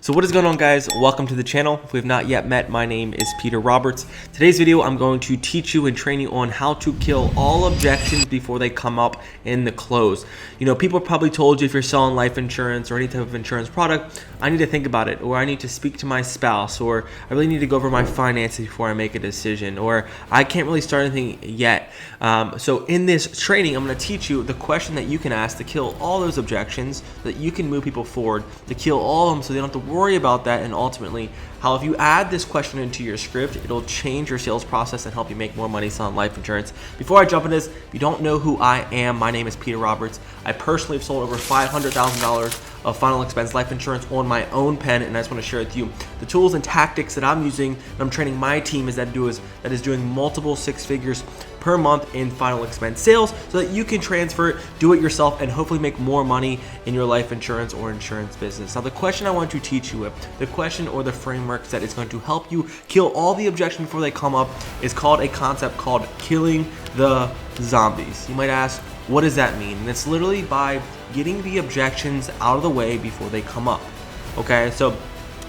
So what is going on, guys? Welcome to the channel. If we have not yet met, my name is Peter Roberts. Today's video, I'm going to teach you and train you on how to kill all objections before they come up in the close. You know, people probably told you if you're selling life insurance or any type of insurance product, I need to think about it, or I need to speak to my spouse, or I really need to go over my finances before I make a decision, or I can't really start anything yet. So in this training, I'm going to teach you the question that you can ask to kill all those objections, so that you can move people forward, to kill all of them so they don't have to worry about that, and ultimately how if you add this question into your script, it'll change your sales process and help you make more money selling life insurance. Before I jump into this, if you don't know who I am, my name is Peter Roberts. I personally have sold over $500,000 of final expense life insurance on my own pen, and I just want to share with you the tools and tactics that I'm using and I'm training my team that is doing multiple six figures per month in final expense sales, so that you can transfer it, do it yourself, and hopefully make more money in your life insurance or insurance business. Now, the question I want to teach you with, the question or the framework that is going to help you kill all the objections before they come up, is called a concept called killing the zombies. You might ask, what does that mean? And it's literally by getting the objections out of the way before they come up. Okay, so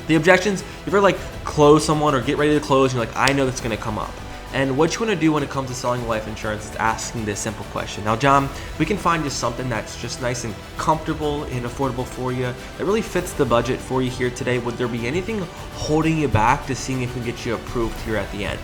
the objections, if you're like close someone or get ready to close, you're like, I know that's going to come up. And what you want to do when it comes to selling life insurance is asking this simple question. Now, John, we can find just something that's just nice and comfortable and affordable for you, that really fits the budget for you here today. Would there be anything holding you back to seeing if we can get you approved here at the end?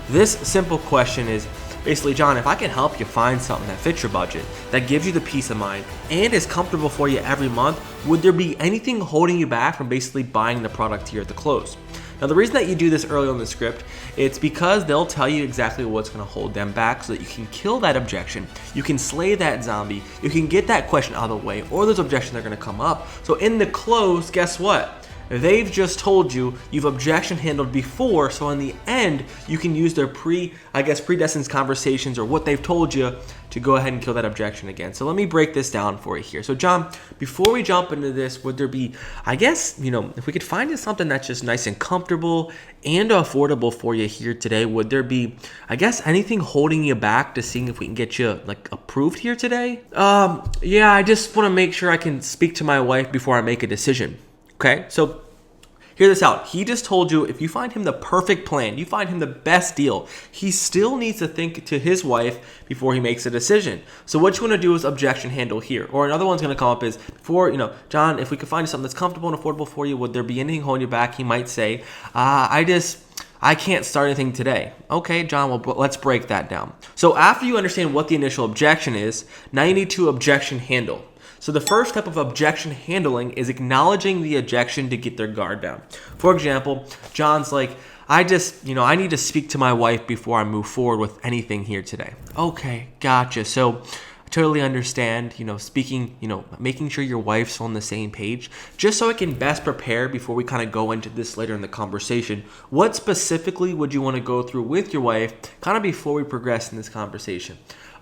This simple question is basically, John, if I can help you find something that fits your budget, that gives you the peace of mind, and is comfortable for you every month, would there be anything holding you back from basically buying the product here at the close? Now, the reason that you do this early on the script, it's because they'll tell you exactly what's going to hold them back so that you can kill that objection, you can slay that zombie, you can get that question out of the way, or those objections are going to come up. So in the close, guess what? They've just told you you've objection handled before, so in the end, you can use their predestined conversations or what they've told you to go ahead and kill that objection again. So let me break this down for you here. So John, before we jump into this, would there be, if we could find you something that's just nice and comfortable and affordable for you here today, would there be, anything holding you back to seeing if we can get you approved here today? Yeah, I just want to make sure I can speak to my wife before I make a decision. Okay, so hear this out. He just told you if you find him the perfect plan, you find him the best deal, he still needs to think to his wife before he makes a decision. So what you want to do is objection handle here. Or another one's going to come up is, John, if we could find you something that's comfortable and affordable for you, would there be anything holding you back? He might say, I can't start anything today. Okay, John, well, let's break that down. So after you understand what the initial objection is, now you need to objection handle. So the first step of objection handling is acknowledging the objection to get their guard down. For example, John's like, I need to speak to my wife before I move forward with anything here today. Okay, gotcha. So I totally understand, making sure your wife's on the same page, just so I can best prepare before we kind of go into this later in the conversation. What specifically would you want to go through with your wife kind of before we progress in this conversation?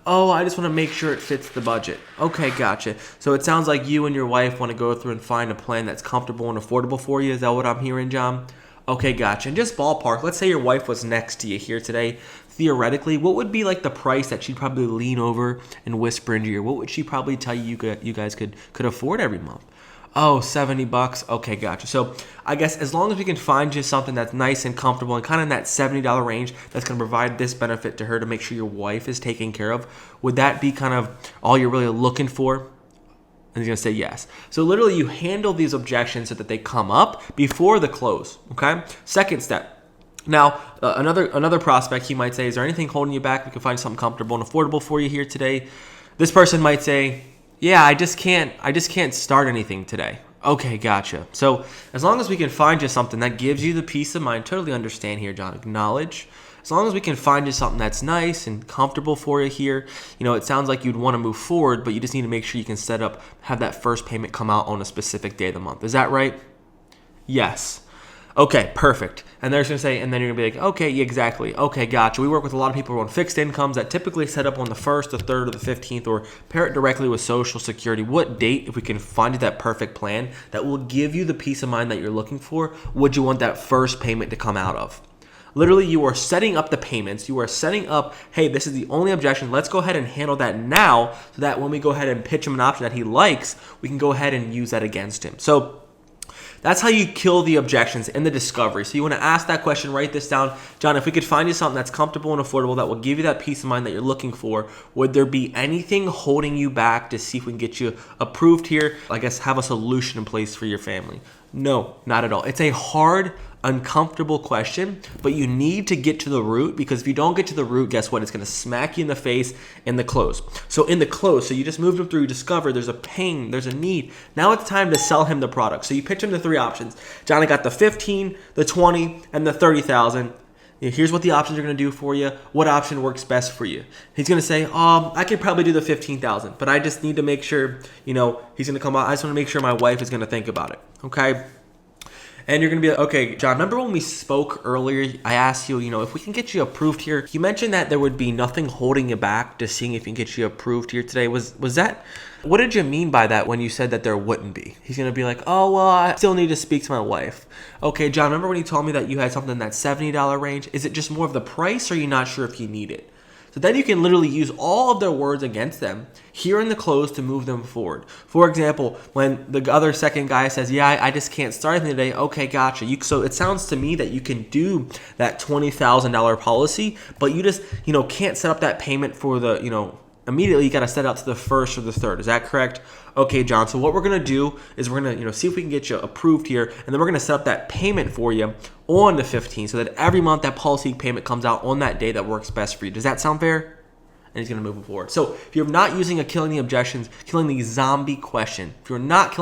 Oh, I just want to make sure it fits the budget. Okay, gotcha. So it sounds like you and your wife want to go through and find a plan that's comfortable and affordable for you. Is that what I'm hearing, John? Okay, gotcha. And just ballpark, let's say your wife was next to you here today. Theoretically, what would be like the price that she'd probably lean over and whisper into your ear? What would she probably tell you guys could afford every month? Oh, $70. Okay, gotcha. So I guess as long as we can find you something that's nice and comfortable and kind of in that $70 range that's going to provide this benefit to her to make sure your wife is taken care of, would that be kind of all you're really looking for? And he's going to say yes. So literally you handle these objections so that they come up before the close, okay? Second step. Now, another prospect, he might say, is there anything holding you back? We can find something comfortable and affordable for you here today. This person might say, yeah, I just can't start anything today. Okay, gotcha. So as long as we can find you something that gives you the peace of mind, totally understand here, John, acknowledge. As long as we can find you something that's nice and comfortable for you here, it sounds like you'd want to move forward, but you just need to make sure you can have that first payment come out on a specific day of the month. Is that right? Yes. Okay, perfect. And they're going to say, and then you're going to be like, okay, yeah, exactly. Okay, gotcha. We work with a lot of people who are on fixed incomes that typically set up on the 1st, the 3rd, or the 15th, or pair it directly with Social Security. What date, if we can find you that perfect plan that will give you the peace of mind that you're looking for, would you want that first payment to come out of? Literally, you are setting up the payments. You are setting up, hey, this is the only objection. Let's go ahead and handle that now so that when we go ahead and pitch him an option that he likes, we can go ahead and use that against him. So That's how you kill the objections in the discovery. So you want to ask that question, write this down. John, if we could find you something that's comfortable and affordable that will give you that peace of mind that you're looking for, would there be anything holding you back to see if we can get you approved here? I guess have a solution in place for your family. No, not at all. It's a hard, uncomfortable question, but you need to get to the root, because if you don't get to the root, guess what? It's going to smack you in the face in the close. So in the close, so you just moved him through, you discover there's a pain, there's a need. Now it's time to sell him the product. So you pitch him the 3 options. John, I got the 15, the 20, and the 30,000. Here's what the options are going to do for you. What option works best for you? He's going to say, I could probably do the 15,000, but I just need to make sure, he's going to come out. I just want to make sure my wife is going to think about it. Okay. And you're going to be like, okay, John, remember when we spoke earlier, I asked you, if we can get you approved here, you mentioned that there would be nothing holding you back to seeing if we can get you approved here today. Was that, what did you mean by that when you said that there wouldn't be? He's going to be like, oh, well, I still need to speak to my wife. Okay, John, remember when you told me that you had something in that $70 range? Is it just more of the price, or are you not sure if you need it? So then you can literally use all of their words against them here in the close to move them forward. For example, when the other second guy says, yeah, I just can't start anything today. Okay, gotcha. So it sounds to me that you can do that $20,000 policy, but you just, can't set up that payment for the, immediately you got to set out to the first or the third. Is that correct? Okay, John. So what we're going to do is we're going to, see if we can get you approved here, and then we're going to set up that payment for you on the 15th so that every month that policy payment comes out on that day that works best for you. Does that sound fair? And he's going to move forward. So if you're not using a killing the objections, killing the zombie question, if you're not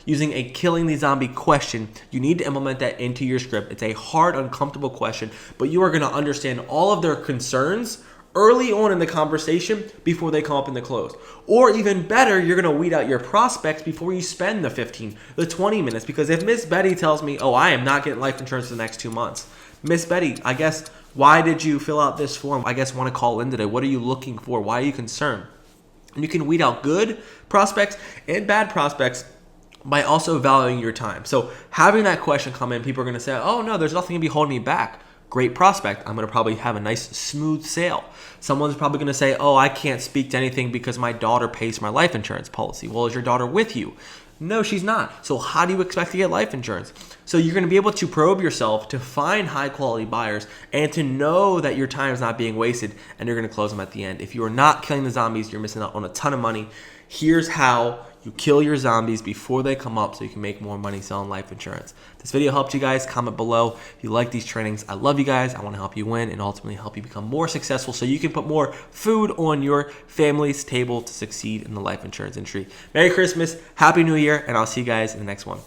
using a killing the zombie question, you need to implement that into your script. It's a hard, uncomfortable question, but you are going to understand all of their concerns early on in the conversation before they come up in the close. Or even better, you're going to weed out your prospects before you spend the 15, the 20 minutes. Because if Miss Betty tells me, I am not getting life insurance for the next 2 months. Miss Betty, I guess, why did you fill out this form? I guess want to call in today. What are you looking for? Why are you concerned? And you can weed out good prospects and bad prospects by also valuing your time. So having that question come in, people are going to say, oh no, there's nothing to be holding me back. Great prospect. I'm going to probably have a nice smooth sale. Someone's probably going to say, I can't speak to anything because my daughter pays for my life insurance policy. Well, is your daughter with you? No, she's not. So how do you expect to get life insurance? So you're going to be able to probe yourself to find high quality buyers and to know that your time is not being wasted, and you're going to close them at the end. If you are not killing the zombies, you're missing out on a ton of money. Here's how you kill your zombies before they come up so you can make more money selling life insurance. If this video helped you guys, comment below if you like these trainings. I love you guys. I want to help you win and ultimately help you become more successful so you can put more food on your family's table to succeed in the life insurance industry. Merry Christmas, Happy New Year, and I'll see you guys in the next one.